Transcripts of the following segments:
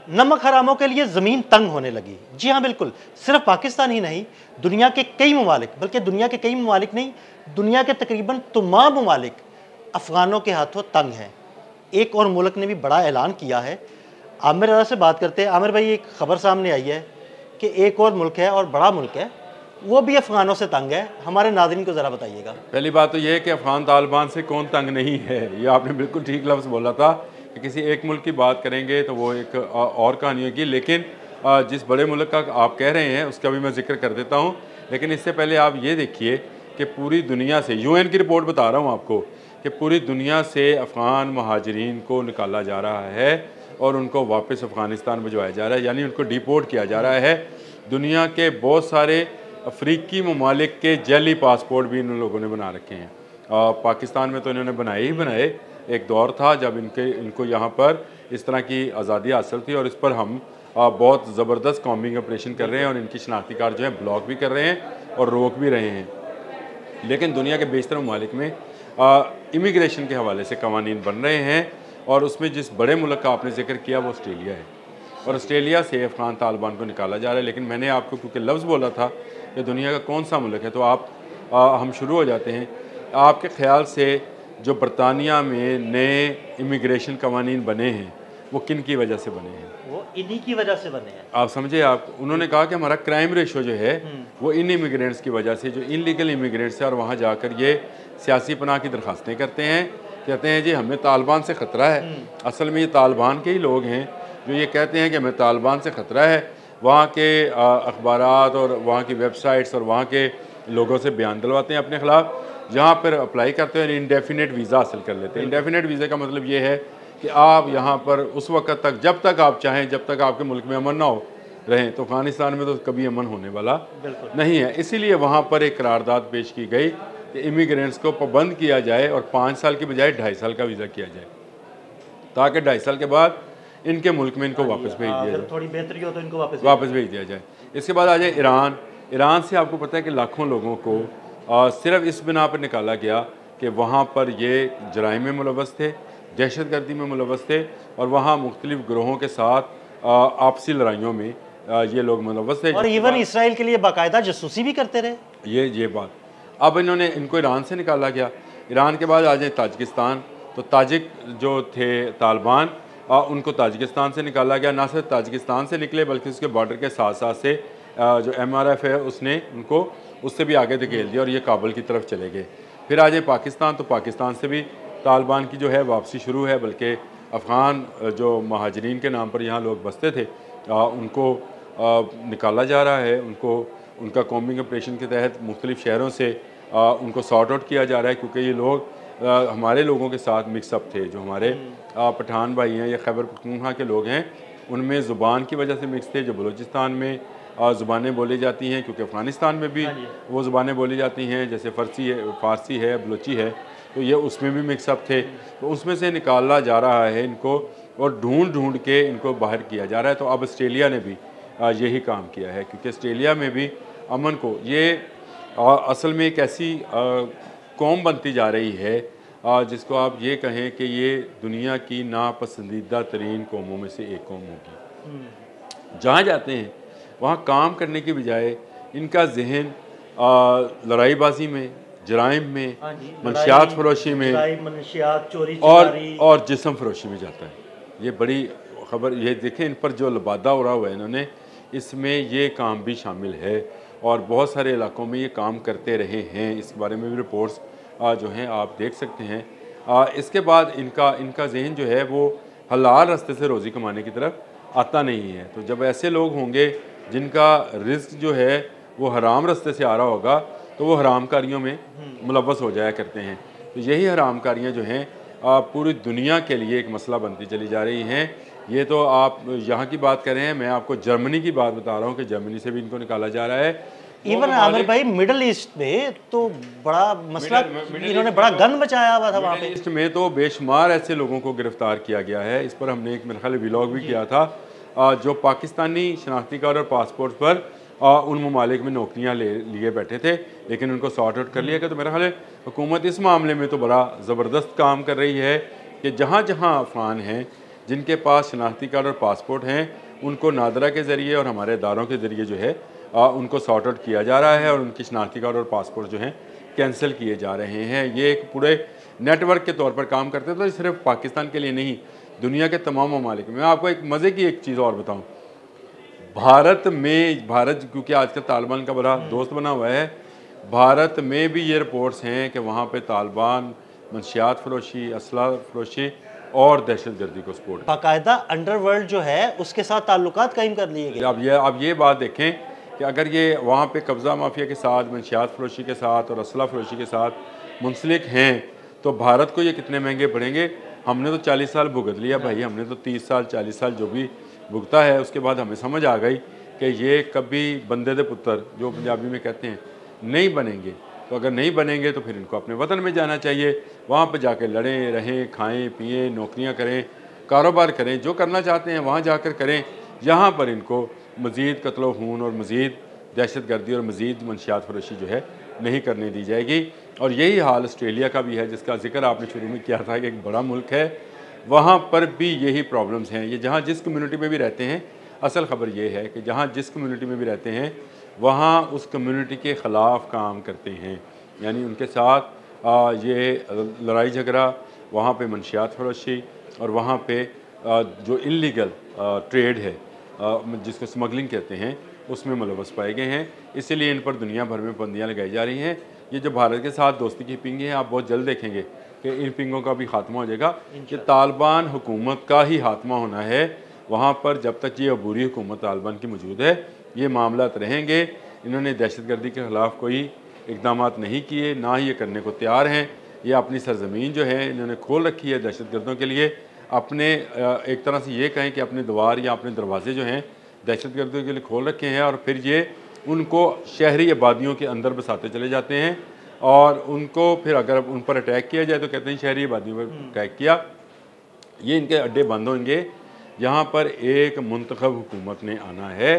नमक हरामों के लिए ज़मीन तंग होने लगी। जी हाँ, बिल्कुल। सिर्फ पाकिस्तान ही नहीं, दुनिया के कई ममालिक, बल्कि दुनिया के कई ममालिक नहीं, दुनिया के तकरीबन तमाम ममालिक अफ़गानों के हाथों तंग हैं। एक और मुल्क ने भी बड़ा ऐलान किया है। आमिर रज़ा से बात करते हैं। आमिर भाई, एक खबर सामने आई है कि एक और मुल्क है और बड़ा मुल्क है, वो भी अफ़गानों से तंग है। हमारे नाज़रीन को ज़रा बताइएगा। पहली बात तो ये है कि अफ़गान तालिबान से कौन तंग नहीं है, ये आपने बिल्कुल ठीक लफ्ज़ बोला था कि किसी एक मुल्क की बात करेंगे तो वो एक और कहानी होगी। लेकिन जिस बड़े मुल्क का आप कह रहे हैं उसका भी मैं जिक्र कर देता हूँ। लेकिन इससे पहले आप ये देखिए कि पूरी दुनिया से, यूएन की रिपोर्ट बता रहा हूँ आपको, कि पूरी दुनिया से अफ़गान महाजरीन को निकाला जा रहा है और उनको वापस अफ़गानिस्तान भिजवाया जा रहा है, यानी उनको डिपोर्ट किया जा रहा है। दुनिया के बहुत सारे अफ्रीकी ममालिक के जैली पासपोर्ट भी इन लोगों ने बना रखे हैं। पाकिस्तान में तो इन्होंने बनाए ही बनाए। एक दौर था जब इनको यहाँ पर इस तरह की आज़ादी हासिल थी और इस पर हम बहुत ज़बरदस्त कॉम्बिंग ऑपरेशन कर रहे हैं और इनकी शनाख्ती कार्ड जो है ब्लॉक भी कर रहे हैं और रोक भी रहे हैं। लेकिन दुनिया के बेशतर ममालिक में इमिग्रेशन के हवाले से कवानीन बन रहे हैं और उसमें जिस बड़े मुल्क का आपने जिक्र किया वो ऑस्ट्रेलिया है और ऑस्ट्रेलिया से अफ़गान तालिबान को निकाला जा रहा है। लेकिन मैंने आपको क्योंकि लफ्ज़ बोला था कि दुनिया का कौन सा मुल्क है, तो हम शुरू हो जाते हैं। आपके ख़्याल से जो बरतानिया में नए इमिग्रेशन कवानीन बने हैं वो किन की वजह से बने हैं? वो इन्हीं की वजह से बने हैं। आप समझे, आप उन्होंने कहा कि हमारा क्राइम रेशो जो है वो इन इमिग्रेंट्स की वजह से, जो इनलीगल इमिग्रेंट्स है और वहाँ जाकर ये सियासी पनाह की दरख्वास्तें करते हैं, कहते हैं जी हमें तालिबान से ख़तरा है। असल में ये तालिबान के ही लोग हैं जो ये कहते हैं कि हमें तालिबान से ख़तरा है। वहाँ के अखबारात और वहाँ की वेबसाइट्स और वहाँ के लोगों से बयान दिलवाते हैं अपने ख़िलाफ़, जहाँ पर अप्लाई करते हैं इंडेफिनेट वीज़ा हासिल कर लेते हैं। इंडेफिनेट वीज़े का मतलब ये है कि आप यहाँ पर उस वक्त तक, जब तक आप चाहें, जब तक आपके मुल्क में अमन ना हो रहें। तो अफ़गानिस्तान में तो कभी अमन होने वाला नहीं है। इसीलिए वहाँ पर एक करारदाद पेश की गई कि इमिग्रेंट्स को पाबंद किया जाए और 5 साल की बजाय 2.5 साल का वीज़ा किया जाए, ताकि 2.5 साल के बाद इनके मुल्क में इनको वापस भेज दिया जाए, थोड़ी बेहतरी हो तो इनको वापस भेज दिया जाए। इसके बाद आ जाए ईरान। ईरान से आपको पता है कि लाखों लोगों को सिर्फ इस बिना पर निकाला गया कि वहाँ पर ये जराइम में मुलव्वस थे, दहशतगर्दी में मुलव्वस थे और वहाँ मुख्तलिफ ग्रोहों के साथ आपसी लड़ाइयों में ये लोग मुलव्वस थे और इवन इसराइल के लिए बाकायदा जासूसी भी करते रहे। ये बात अब इनको ईरान से निकाला गया। ईरान के बाद आ जाए ताजिकिस्तान। तो ताजिक जो थे तालिबान, उनको ताजिकिस्तान से निकाला गया। ना सिर्फ ताजिकिस्तान से निकले बल्कि उसके बॉर्डर के साथ साथ से जो MRF है उसने उनको उससे भी आगे धकेल दिया और ये काबुल की तरफ चले गए। फिर आ जाए पाकिस्तान। तो पाकिस्तान से भी तालिबान की जो है वापसी शुरू है, बल्कि अफ़गान जो महाजरीन के नाम पर यहाँ लोग बसते थे उनको निकाला जा रहा है। उनका कॉम्बिंग ऑपरेशन के तहत मुख्तलिफ़ शहरों से उनको सॉर्ट आउट किया जा रहा है, क्योंकि ये लोग हमारे लोगों के साथ मिक्सअप थे। जो हमारे पठान भाई हैं या खैबर पख्तूनख्वा के लोग हैं, उनमें ज़ुबान की वजह से मिक्स थे। जो बलूचिस्तान में ज़ुबानें बोली जाती हैं, क्योंकि अफ़गानिस्तान में भी वो ज़ुबानें बोली जाती हैं, जैसे फ़ारसी है, बलूची है, तो ये उसमें भी मिक्सअप थे। तो उसमें से निकाला जा रहा है इनको और ढूंढ के इनको बाहर किया जा रहा है। तो अब ऑस्ट्रेलिया ने भी यही काम किया है, क्योंकि ऑस्ट्रेलिया में भी अमन को, ये असल में एक ऐसी कौम बनती जा रही है जिसको आप ये कहें कि ये दुनिया की नापसंदीदा तरीन कौमों में से एक कौम होगी। जहाँ जाते हैं वहाँ काम करने की बजाय इनका जहन लड़ाईबाजी में, जराइम में, मनशियात फरोशी में और जिस्म फरोशी में जाता है। ये बड़ी खबर, ये देखें इन पर जो लबादा उड़ा हुआ है इन्होंने, इसमें ये काम भी शामिल है और बहुत सारे इलाकों में ये काम करते रहे हैं। इस बारे में भी रिपोर्ट्स जो हैं आप देख सकते हैं। इसके बाद इनका जहन जो है वो हलाल रास्ते से रोज़ी कमाने की तरफ आता नहीं है। तो जब ऐसे लोग होंगे जिनका रिस्क जो है वो हराम रास्ते से आ रहा होगा, तो वो हरामकारियों में मुलव्वस हो जाया करते हैं। तो यही हरामकारियाँ जो हैं पूरी दुनिया के लिए एक मसला बनती चली जा रही हैं। ये तो आप यहाँ की बात कर रहे हैं, मैं आपको जर्मनी की बात बता रहा हूँ कि जर्मनी से भी इनको निकाला जा रहा है। इवन आमिर भाई मिडल ईस्ट में तो बड़ा मसला, इन्होंने बड़ा गन बचाया हुआ था वहाँ पे। मिडल ईस्ट में तो बेशुमार ऐसे लोगों को गिरफ्तार किया गया है। इस पर हमने एक मेरे ख्याल व्लॉग भी किया था, जो पाकिस्तानी शनाख्ती कार्ड और पासपोर्ट पर उन ममालिक में नौकरियाँ लिए बैठे थे, लेकिन उनको सॉर्ट आउट कर लिया गया। तो मेरा ख्याल है हुकूमत इस मामले में तो बड़ा ज़बरदस्त काम कर रही है कि जहाँ जहाँ अफ़गान हैं, जिनके पास शनाख्ती कार्ड और पासपोर्ट हैं उनको नादरा के ज़रिए और हमारे इदारों के ज़रिए जो है उनको सॉर्ट आउट किया जा रहा है और उनकी शनाख्ती कार्ड और पासपोर्ट जो हैं कैंसिल किए जा रहे हैं। ये एक पूरे नेटवर्क के तौर पर काम करते हैं। तो सिर्फ पाकिस्तान के लिए नहीं, दुनिया के तमाम ममालिक में। मैं आपको एक मज़े की एक चीज़ और बताऊँ, भारत क्योंकि आजकल तालिबान का बड़ा दोस्त बना हुआ है, भारत में भी ये रिपोर्ट्स हैं कि वहाँ पे तालिबान मंशियात फरोशी, असला फरोशी और दहशतगर्दी को सपोर्ट, बाकायदा अंडरवर्ल्ड जो है उसके साथ ताल्लुकात कायम कर लिए गए। अब ये बात देखें कि अगर ये वहाँ पे कब्ज़ा माफिया के साथ, मंशियात फरोशी के साथ और असला फरोशी के साथ मुंसलिक हैं तो भारत को ये कितने महंगे पड़ेंगे। हमने तो 40 साल भुगत लिया भाई, हमने तो 30 साल 40 साल जो भी भुगता है, उसके बाद हमें समझ आ गई कि ये कभी बंदे दे पुत्र जो पंजाबी में कहते हैं नहीं बनेंगे। तो अगर नहीं बनेंगे तो फिर इनको अपने वतन में जाना चाहिए, वहाँ पर जाकर लड़ें, रहें, खाएं पिएँ, नौकरियाँ करें, कारोबार करें, जो करना चाहते हैं वहाँ जाकर करें। यहाँ पर इनको मज़ीद कत्लो खून और मज़ीद दहशतगर्दी और मज़ीद मंशियात फरोशी जो है नहीं करने दी जाएगी। और यही हाल ऑस्ट्रेलिया का भी है, जिसका जिक्र आपने शुरू में किया था कि एक बड़ा मुल्क है, वहाँ पर भी यही प्रॉब्लम्स हैं। ये जहाँ जिस कम्युनिटी में भी रहते हैं, असल ख़बर ये है कि जहाँ जिस कम्युनिटी में भी रहते हैं वहाँ उस कम्युनिटी के ख़िलाफ़ काम करते हैं, यानी उनके साथ ये लड़ाई झगड़ा, वहाँ पे मंशियात फरोशी और वहाँ पे जो इल्लीगल ट्रेड है जिसको स्मगलिंग कहते हैं उसमें मुलव्वस पाए गए हैं। इसीलिए इन पर दुनिया भर में पाबंदियाँ लगाई जा रही हैं। ये जो भारत के साथ दोस्ती की पिंगें हैं, आप बहुत जल्द देखेंगे कि इन पिंगों का भी खात्मा हो जाएगा। कि तालिबान हुकूमत का ही खात्मा होना है वहाँ पर। जब तक ये अबूरी हुकूमत तालिबान की मौजूद है ये मामला रहेंगे। इन्होंने दहशतगर्दी के ख़िलाफ़ कोई इकदाम नहीं किए, ना ही ये करने को तैयार हैं। ये अपनी सरज़मीन जो है इन्होंने खोल रखी है दहशतगर्दों के लिए। अपने एक तरह से ये कहें कि अपने द्वार या अपने दरवाजे जो हैं दहशतगर्दियों के लिए खोल रखे हैं और फिर ये उनको शहरी आबादियों के अंदर बसाते चले जाते हैं और उनको फिर अगर उन पर अटैक किया जाए तो कहते हैं शहरी आबादियों पर अटैक किया। ये इनके अड्डे बंद होंगे। यहाँ पर एक मुंतखब हुकूमत ने आना है।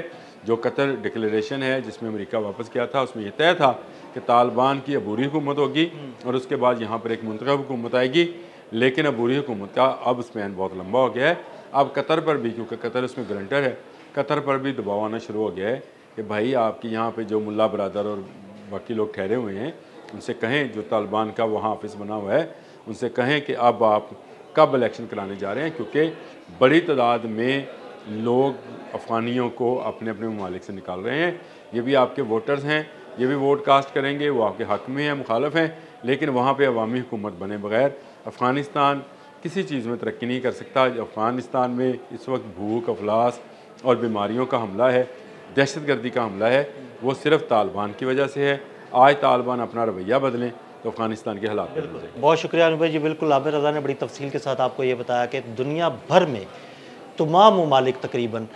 जो कतर डिक्लेरेशन है जिसमें अमेरिका वापस किया था उसमें यह तय था कि तालिबान की अबूरी हुकूमत होगी और उसके बाद यहाँ पर एक मुंतखब हुकूमत आएगी। लेकिन अबूरी हुकूमत का अब स्पैन बहुत लंबा हो गया है। अब कतर पर भी, क्योंकि कतर उसमें गारंटर है, कतर पर भी दबाव आना शुरू हो गया है कि भाई आपकी यहाँ पे जो मुल्ला बरादर और बाकी लोग ठहरे हुए हैं उनसे कहें, जो तालिबान का वहाँ ऑफिस बना हुआ है उनसे कहें कि अब आप कब इलेक्शन कराने जा रहे हैं, क्योंकि बड़ी तादाद में लोग अफ़गानियों को अपने अपने ममालिक से निकाल रहे हैं। ये भी आपके वोटर्स हैं, ये भी वोट कास्ट करेंगे, वो आपके हक़ में हैं, मुखालफ हैं। लेकिन वहाँ पे अवामी हुकूमत बने बगैर अफ़गानिस्तान किसी चीज़ में तरक्की नहीं कर सकता। अफ़गानिस्तान में इस वक्त भूख, अफलास और बीमारियों का हमला है, दहशतगर्दी का हमला है, वो सिर्फ तालिबान की वजह से है। आज तालिबान अपना रवैया बदलें तो अफ़गानिस्तान के हालात बदल जाएंगे। बहुत शुक्रिया अनूप भाई जी। बिल्कुल आमिर रज़ा ने बड़ी तफसील के साथ आपको ये बताया कि दुनिया भर में तमाम ममालिक तकरीबन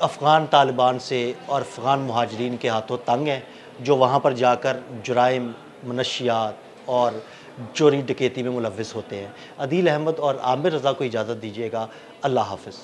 अफ़गान तालिबान से और अफ़गान मुहाजिरीन के हाथों तंग हैं, जो वहाँ पर जाकर जुराइम, मनशियात और चोरी डकैती में मुलव्वस होते हैं। अदील अहमद और आमिर रज़ा को इजाज़त दीजिएगा। अल्लाह हाफ़िज़।